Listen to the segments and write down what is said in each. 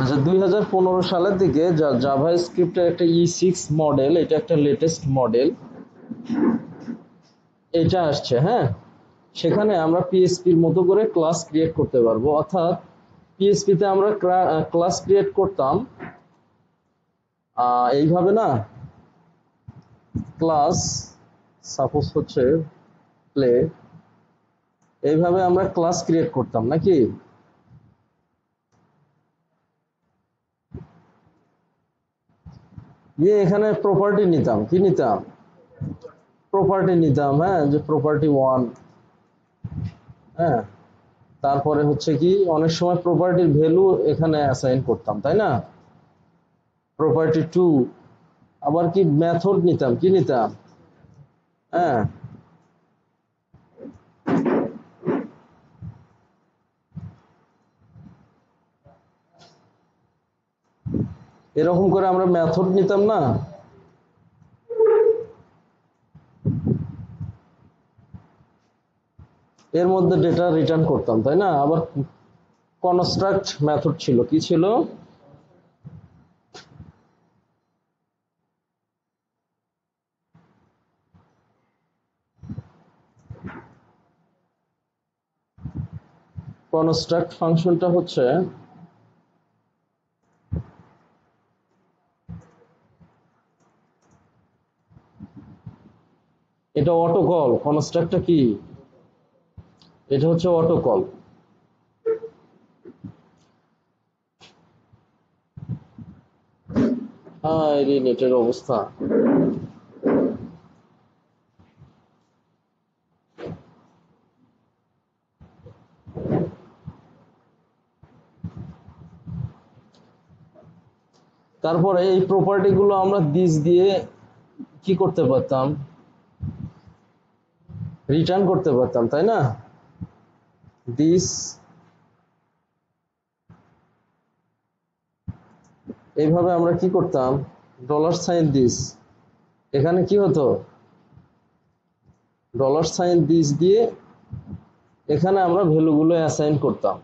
আচ্ছা 2015 সালের দিকে জাভা স্ক্রিপ্টের একটা E6 মডেল, এটা একটা লেটেস্ট মডেল, এটা আসছে। হ্যাঁ, সেখানে আমরা পিএসপির মতো করে ক্লাস ক্রিয়েট করতে পারবো। অর্থাৎ পিএসপিতে আমরা ক্লাস ক্রিয়েট করতাম এইভাবে না, ক্লাস সাপোজ হচ্ছে প্লে, এইভাবে আমরা ক্লাস ক্রিয়েট করতাম নাকি। এখানে প্রপার্টি নিতাম, কি নিতাম, প্রপার্টি নিতাম। হ্যাঁ, যে প্রপার্টি 1, হ্যাঁ, তারপরে হচ্ছে কি অনেক সময় প্রপার্টির ভ্যালু এখানে অ্যাসাইন করতাম, তাই না, প্রপার্টি 2, আবার কি মেথড নিতাম, কি নিতাম, হ্যাঁ, এরকম করে আমরা মেথড নিতাম না। এর মধ্যে ডেটা রিটার্ন করতাম, তাই না। আবার কনস্ট্রাক্ট মেথড ছিল, কি ছিল, কনস্ট্রাক্ট ফাংশনটা হচ্ছে এটা অটো কল। কনস্ট্রাক্টটা কি, এটা হচ্ছে অটো কল। এই নেটের অবস্থা। তারপরে এই প্রপার্টি গুলো আমরা দিস দিয়ে কি করতে পারতাম, রিটার্ন করতে পারতাম, তাই না। দিস, এইভাবে আমরা কি করতাম, ডলার সাইন দিস, এখানে কি হতো, ডলার সাইন দিস দিয়ে এখানে আমরা ভ্যালুগুলো অ্যাসাইন করতাম।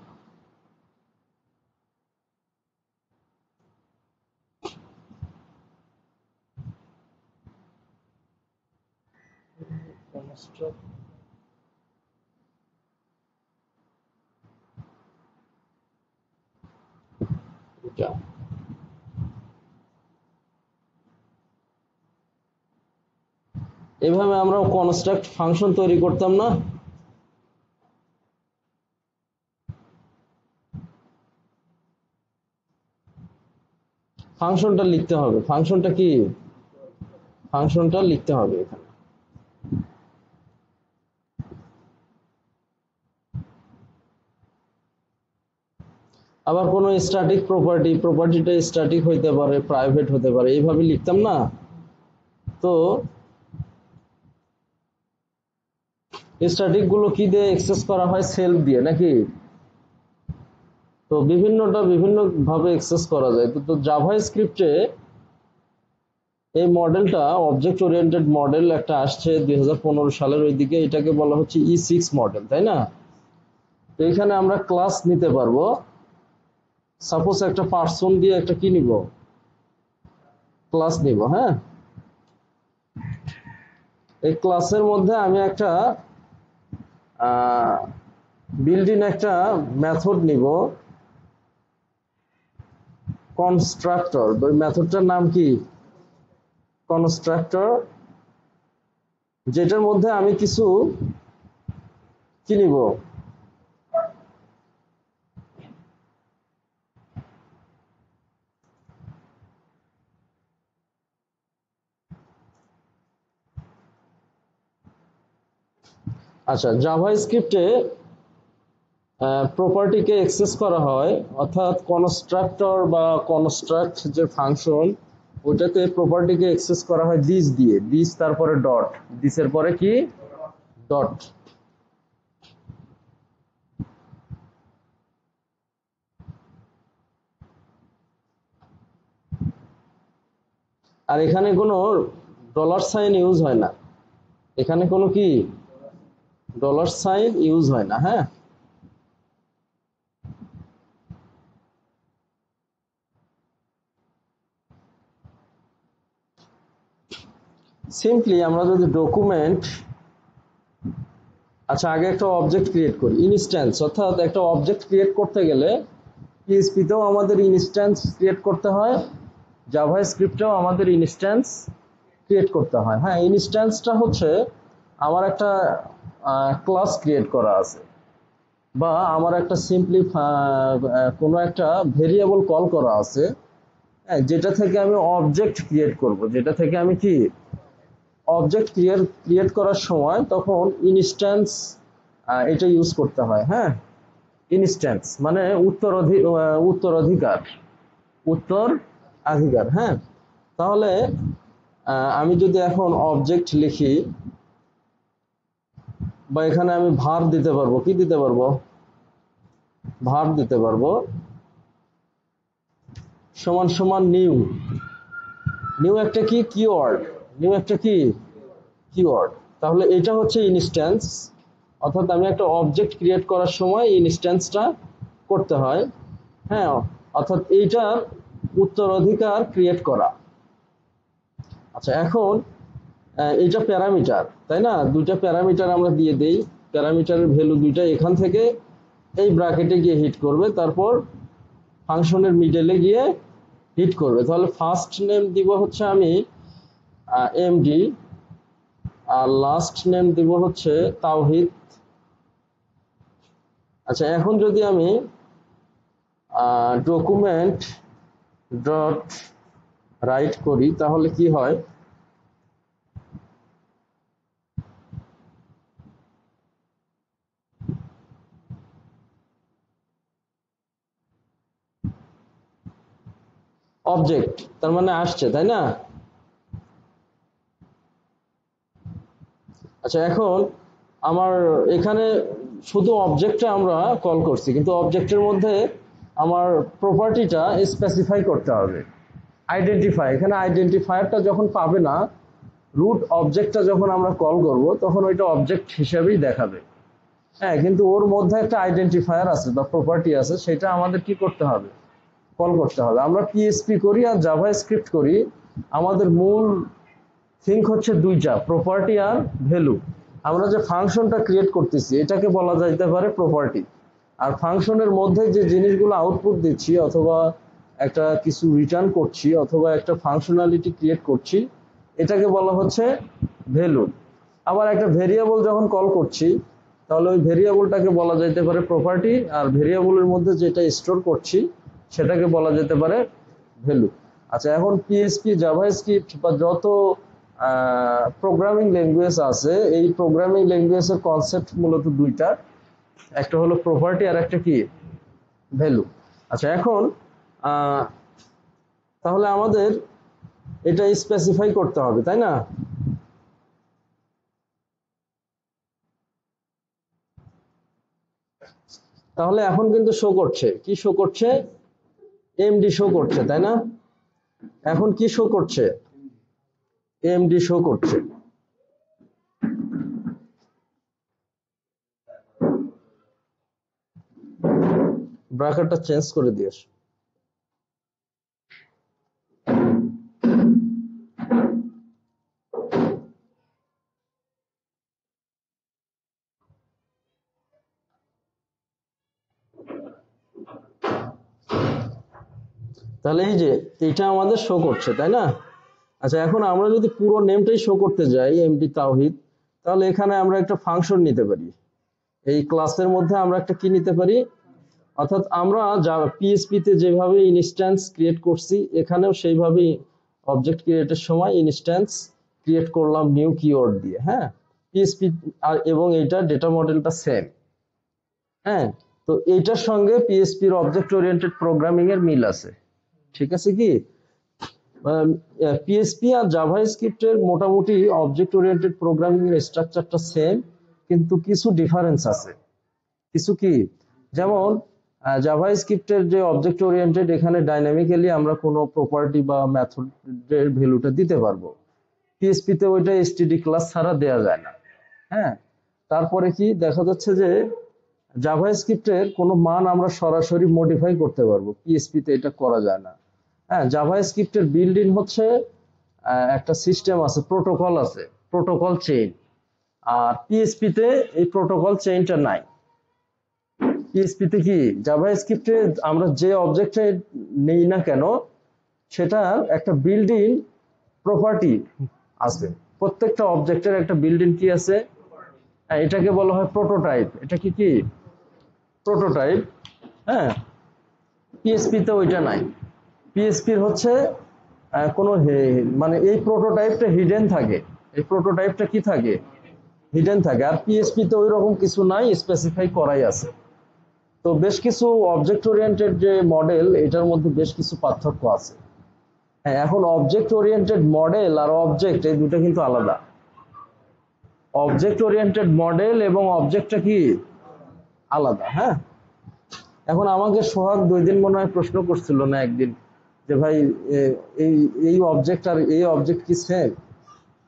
এভাবে আমরা কনস্ট্রাক্ট ফাংশন তৈরি করতাম না। ফাংশনটা লিখতে হবে, ফাংশনটা কি, ফাংশনটা লিখতে হবে এখানে। আবার কোনো স্ট্যাটিক প্রপার্টি, প্রপার্টিটা স্ট্যাটিক হইতে পারে, প্রাইভেট হতে পারে, এইভাবে লিখতাম না। তো স্ট্যাটিক গুলো কি দিয়ে অ্যাক্সেস করা হয়, সেলফ দিয়ে নাকি। তো বিভিন্নটা বিভিন্ন ভাবে অ্যাক্সেস করা যায়। তো জাভা স্ক্রিপ্টে এই মডেলটা অবজেক্ট ওরিয়েন্টেড মডেল একটা আসছে 2015 সালের ওই দিকে, এটাকে বলা হচ্ছে E6 মডেল, তাই না। তো এখানে আমরা ক্লাস নিতে পারবো। সাপোজ একটা পার্সন দিয়ে একটা কি নিব, ক্লাস নিব। হ্যাঁ, এই ক্লাসের মধ্যে আমি একটা বিল্ট ইন একটা মেথড নিব, কনস্ট্রাক্টর। ওই মেথডটার নাম কি, কনস্ট্রাক্টর, যেটার মধ্যে আমি কিছু কি নিব, আচ্ছা জাভা স্ক্রিপ্টে প্রপার্টিকে অ্যাক্সেস করা হয়, অর্থাৎ কনস্ট্রাক্টর বা কনস্ট্রাক্ট যে ফাংশন, ওটাতে প্রপার্টিকে অ্যাক্সেস করা হয় দিস দিয়ে, দিস তারপরে ডট, দিসের পরে কি, ডট। আর এখানে কোনো ডলার সাইন ইউজ হয় না, এখানে কোনো কি ডলার সাইন ইউজ হয় না। হ্যাঁ, সিম্পলি আমরা যদি ডকুমেন্ট, আচ্ছা আগে একটা অবজেক্ট ক্রিয়েট করি, ইনস্ট্যান্স, অর্থাৎ একটা অবজেক্ট ক্রিয়েট করতে গেলে পিএইচপিতেও আমাদের ইনস্ট্যান্স ক্রিয়েট করতে হয়, জাভা স্ক্রিপ্টেও আমাদের ইনস্ট্যান্স ক্রিয়েট করতে হয়। হ্যাঁ, ইনস্ট্যান্সটা হচ্ছে আমার একটা ক্লাস ক্রিয়েট করা আছে, বা আমার একটা সিম্পলি কোনো একটা ভেরিয়েবল কল করা আছে, হ্যাঁ, যেটা থেকে আমি অবজেক্ট ক্রিয়েট করব, যেটা থেকে আমি কি অবজেক্ট ক্রিয়েট করার সময় তখন ইনস্ট্যান্স এটা ইউজ করতে হয়। হ্যাঁ, ইনস্ট্যান্স মানে উত্তরাধিকার, উত্তরাধিকার। হ্যাঁ, তাহলে আমি যদি এখন অবজেক্ট লিখি, বা এখানে আমি ভার দিতে পারবো, কি দিতে পারবো, ভার দিতে পারবো, সমান সমান নিউ, নিউ একটা কি কিওয়ার্ড, নিউ একটা কি কিওয়ার্ড। তাহলে এটা হচ্ছে ইনস্ট্যান্স, অর্থাৎ আমি একটা অবজেক্ট ক্রিয়েট করার সময় ইনস্ট্যান্সটা করতে হয়। হ্যাঁ, অর্থাৎ এইটার উত্তরাধিকার ক্রিয়েট করা। আচ্ছা এখন এইটা প্যারামিটার, তাই না, দুইটা প্যারামিটার আমরা দিয়ে দেই, প্যারামিটারের ভ্যালু দুইটা এখান থেকে এই ব্র্যাকেটে গিয়ে হিট করবে, তারপর ফাংশনের মিডলে গিয়ে হিট করবে। তাহলে ফার্স্ট নেম দিব হচ্ছে আমি এমডি, আর লাস্ট নেম দিব হচ্ছে তাওহিদ। আচ্ছা এখন যদি আমি ডকুমেন্ট ডট রাইট করি তাহলে কি হয়, অবজেক্ট তার মানে আসছে, তাই না। আচ্ছা এখন আমার এখানে শুধু অবজেক্টটা আমরা কল করছি, কিন্তু অবজেক্টের মধ্যে আমার প্রপার্টিটা স্পেসিফাই করতে হবে, আইডেন্টিফাই। এখানে আইডেন্টিফায়ারটা যখন পাবে না, রুট অবজেক্টটা যখন আমরা কল করব তখন ওইটা অবজেক্ট হিসেবেই দেখাবে। হ্যাঁ, কিন্তু ওর মধ্যে একটা আইডেন্টিফায়ার আছে বা প্রপার্টি আছে, সেটা আমাদের কি করতে হবে, কল করতে হবে। আমরা পিএইচপি করি আর জাভা স্ক্রিপ্ট করি, আমাদের মূল থিঙ্ক হচ্ছে দুইটা, প্রপার্টি আর ভ্যালু। আমরা যে ফাংশনটা ক্রিয়েট করতেছি এটাকে বলা যাইতে পারে প্রপার্টি, আর ফাংশনের মধ্যে যে জিনিসগুলো আউটপুট দিচ্ছি, অথবা একটা কিছু রিটার্ন করছি, অথবা একটা ফাংশনালিটি ক্রিয়েট করছি, এটাকে বলা হচ্ছে ভ্যালু। আবার একটা ভেরিয়েবল যখন কল করছি তাহলে ওই ভেরিয়েবলটাকে বলা যেতে পারে প্রপার্টি, আর ভেরিয়েবলের মধ্যে যেটা স্টোর করছি সেটাকে বলা যেতে পারে ভ্যালু। আচ্ছা এখন পিএইচপি, জাভাস্ক্রিপ্ট বা যত প্রোগ্রামিং ল্যাঙ্গুয়েজ আছে, এই প্রোগ্রামিং ল্যাঙ্গুয়েজের কনসেপ্ট মূলত দুইটা, একটা হলো প্রপার্টি আর একটা কি ভ্যালু। আচ্ছা এখন তাহলে আমাদের এটা স্পেসিফাই করতে হবে, তাই না। তাহলে এখন কিন্তু শো করছে, কি শো করছে, এমডি শো করছে, তাই না। এখন কি শো করছে, এমডি শো করছে। ব্র্যাকেটটা চেঞ্জ করে দিয়েছ। তাহলে এই যে এটা আমাদের শো করছে, তাই না। আচ্ছা এখন আমরা যদি পুরো নেমটাই শো করতে যাই এমডি তাওহিদ, তাহলে এখানে আমরা একটা ফাংশন নিতে পারি, এই ক্লাসের মধ্যে আমরা একটা কি নিতে পারি, অর্থাৎ আমরা যা পিএইচপি তে যেভাবে ইনস্ট্যান্স ক্রিয়েট করছি এখানেও সেইভাবেই অবজেক্ট ক্রিয়েটের সময় ইনস্ট্যান্স ক্রিয়েট করলাম নিউ কিওয়ার্ড দিয়ে। হ্যাঁ, পিএইচপি আর এবং এইটা ডেটা মডেলটা সেম। হ্যাঁ, তো এইটার সঙ্গে পিএইচপির অবজেক্ট ওরিয়েন্টেড প্রোগ্রামিং এর মিল আছে, ঠিক আছে কি। পিএইচপি আর জাভাস্ক্রিপ্টের মোটামুটি অবজেক্ট ওরিয়েন্টেড প্রোগ্রামিং এর স্ট্রাকচারটা সেম, কিন্তু কিছু ডিফারেন্স আছে। কিছু কি, যেমন জাভাস্ক্রিপ্টের যে অবজেক্ট ওরিয়েন্টেড, এখানে ডাইনামিক্যালি আমরা কোনো প্রপার্টি বা মেথডের ভ্যালুটা দিতে পারবো, পিএইচপি তে ওইটা এসটিডি ক্লাস ছাড়া দেয়া যায় না। হ্যাঁ, তারপরে কি দেখা যাচ্ছে যে জাভাস্ক্রিপ্টের কোনো মান আমরা সরাসরি মডিফাই করতে পারবো, পিএইচপি তে এটা করা যায় না। হ্যাঁ, জাভাস্ক্রিপ্টের বিল্ড ইন হচ্ছে একটা সিস্টেম আছে, প্রোটোকল আছে, প্রোটোকল চেইন। আর পিএইচপি তে এই প্রোটোকল চেইনটা নাই। পিএইচপি তে কি, জাভাস্ক্রিপ্টে আমরা যে অবজেক্টে নেই না কেন সেটার একটা বিল্ট-ইন প্রপার্টি আছে। প্রত্যেকটা অবজেক্টের একটা বিল্ট-ইন কি আছে, এটাকে বলা হয় প্রোটোটাইপ। এটা কি কি প্রোটোটাইপ। হ্যাঁ, পিএইচপি তে ওইটা নাই। পিএইচপির হচ্ছে কোনো মানে এই প্রোটোটাইপটা হিডেন থাকে। এই প্রোটোটাইপটা কি থাকে, হিডেন থাকে। আর পিএইচপি তে ওই রকম কিছু নাই, স্পেসিফাই করাই আছে। তো বেশ কিছু অবজেক্ট ওরিয়েন্টেড যে মডেল, এটার মধ্যে বেশ কিছু পার্থক্য আছে। হ্যাঁ, এখন অবজেক্ট ওরিয়েন্টেড মডেল আর অবজেক্ট এই দুটো কিন্তু আলাদা। অবজেক্ট ওরিয়েন্টেড মডেল এবং অবজেক্টটা কি আলাদা। হ্যাঁ, এখন আমাকে সোহাগ 2 দিন মনে হয় প্রশ্ন করছিল না একদিন, যে ভাই এই এই অবজেক্ট আর এই অবজেক্ট কি সেম?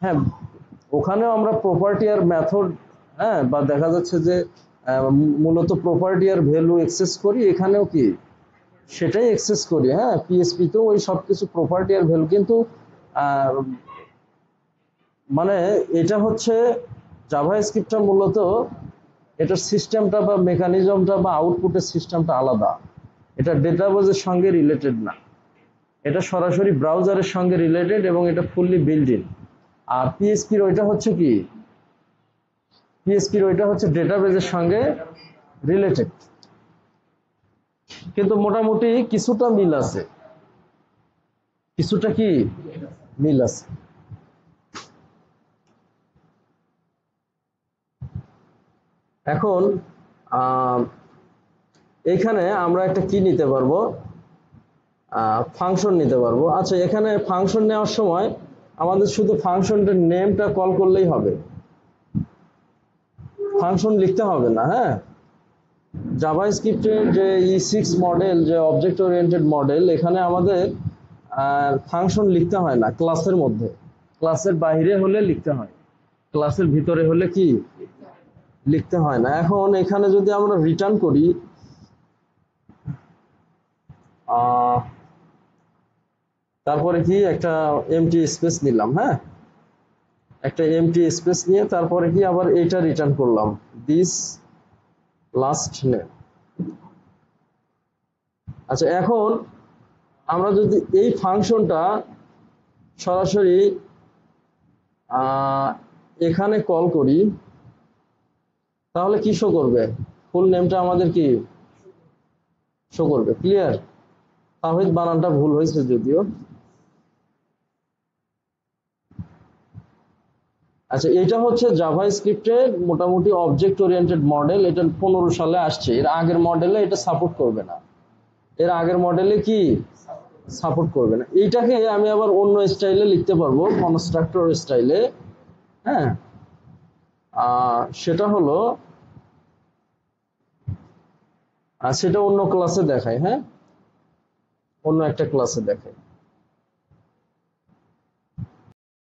হ্যাঁ, ওখানেও আমরা প্রপার্টি আর মেথড, হ্যাঁ, বা দেখা যাচ্ছে যে মূলত প্রপার্টি আর ভ্যালু এক্সেস করি, এখানেও কি সেটাই এক্সেস করি। হ্যাঁ, পিএইচপি তেও ওই সব কিছু প্রপার্টি আর ভ্যালু, কিন্তু মানে এটা হচ্ছে জাভাস্ক্রিপ্টটা মূলত এটার সিস্টেমটা বা মেকানিজমটা বা আউটপুটের সিস্টেমটা আলাদা। এটা ডেটাবেজের সঙ্গে রিলেটেড না, এটা সরাসরি ব্রাউজারের সঙ্গে রিলেটেড এবং এটা ফুললি বিল্ট ইন। আর পিএইচপির ওইটা হচ্ছে কি, পিএইচপির ওইটা হচ্ছে ডেটাবেজের সঙ্গে রিলেটেড, কিন্তু মোটামুটি কিছুটা মিল আছে, কিছুটা কি মিল আছে। এখন এইখানে আমরা একটা কি নিতে পারবো, ফাংশন নিতে পারবো। আচ্ছা, এখানে ফাংশন নেওয়ার সময় আমাদের শুধু ফাংশনটার নেমটা কল করলেই হবে, ফাংশন লিখতে হবে না। হ্যাঁ, জাভাস্ক্রিপ্টের যে E6 মডেল, যে অবজেক্ট ওরিয়েন্টেড মডেল, এখানে আমাদের ফাংশন লিখতে হয় না ক্লাসের মধ্যে, ক্লাসের বাইরে হলে লিখতে হয়, ক্লাসের ভিতরে হলে কি লিখতে হয় না। এখন এখানে যদি আমরা রিটার্ন করি, তারপরে কি একটা এমটি স্পেস নিলাম। হ্যাঁ, একটা এমটি স্পেস নিয়ে তারপরে কি আবার এইটা রিটার্ন করলাম, দিস লাস্ট নেম। আচ্ছা, এখন আমরা যদি এই ফাংশনটা সরাসরি এখানে কল করি, তাহলে কি শো করবে, ফুল নেমটা আমাদের কি শো করবে। ক্লিয়ার? তাহিদ বানানটা ভুল হয়েছে যদিও। আচ্ছা, এটা হচ্ছে জাভাস্ক্রিপ্টের মোটামুটি অবজেক্ট ওরিয়েন্টেড মডেল। এটা 15 সালে আসছে, এর আগের মডেলে এটা সাপোর্ট করবে না, এর আগের মডেলে কি সাপোর্ট করবে না। এইটাকে আমি আবার অন্য স্টাইলে লিখতে পারবো, কনস্ট্রাক্টর স্টাইলে। হ্যাঁ, সেটা হলো, সেটা অন্য ক্লাসে দেখাই। হ্যাঁ, অন্য একটা ক্লাসে দেখাই।